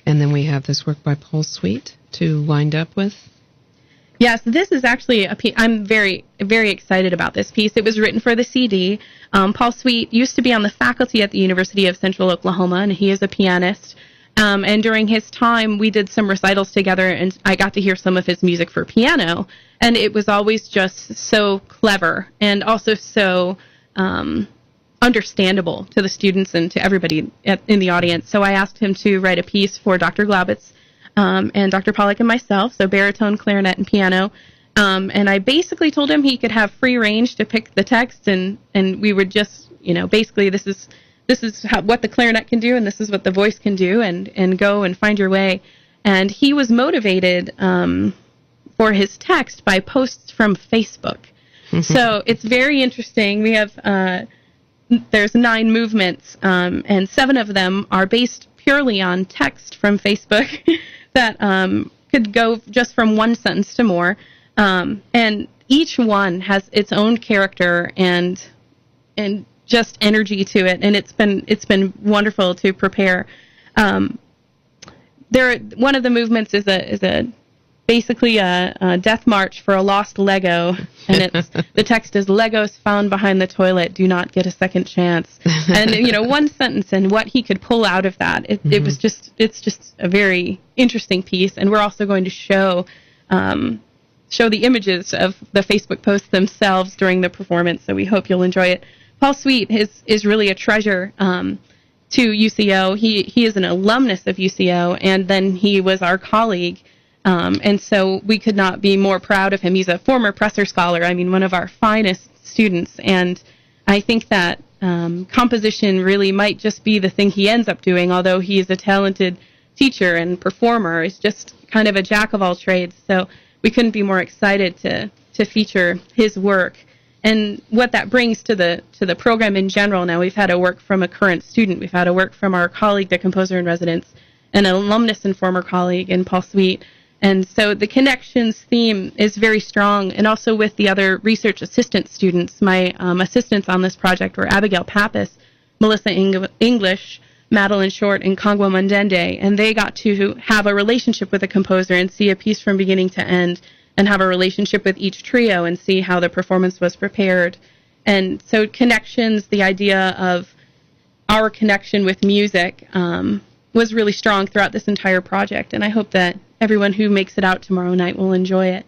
And then we have this work by Paul Sweet to wind up with. Yes, this is actually a piece. I'm very, very excited about this piece. It was written for the CD. Paul Sweet used to be on the faculty at the University of Central Oklahoma, and he is a pianist. And during his time, we did some recitals together, and I got to hear some of his music for piano. And it was always just so clever and also so understandable to the students and to everybody in the audience. So I asked him to write a piece for Dr. Glaubitz and Dr. Pollack and myself, so baritone, clarinet, and piano. And I basically told him he could have free range to pick the text, and we would just, basically this is what the clarinet can do, and this is what the voice can do, and go and find your way. And he was motivated for his text by posts from Facebook. So it's very interesting. We have there's 9 movements, and 7 of them are based purely on text from Facebook that could go just from one sentence to more. And each one has its own character and just energy to it, and it's been wonderful to prepare. One of the movements is basically a death march for a lost Lego, and the text is "Legos found behind the toilet do not get a second chance." And one sentence and what he could pull out of that, it's just a very interesting piece. And we're also going to show the images of the Facebook posts themselves during the performance, so we hope you'll enjoy it. Paul Sweet is really a treasure to UCO. He is an alumnus of UCO, and then he was our colleague. And so we could not be more proud of him. He's a former Presser Scholar, one of our finest students. And I think that composition really might just be the thing he ends up doing, although he is a talented teacher and performer. He's just kind of a jack of all trades. So we couldn't be more excited to feature his work and what that brings to the program in general. Now, we've had a work from a current student. We've had a work from our colleague, the composer in residence, an alumnus and former colleague in Paul Sweet. And so the connections theme is very strong, and also with the other research assistant students. My assistants on this project were Abigail Pappas, Melissa English, Madeline Short, and Kongwa Mundende, and they got to have a relationship with a composer and see a piece from beginning to end, and have a relationship with each trio and see how the performance was prepared. And so connections, the idea of our connection with music, was really strong throughout this entire project, and I hope that everyone who makes it out tomorrow night will enjoy it.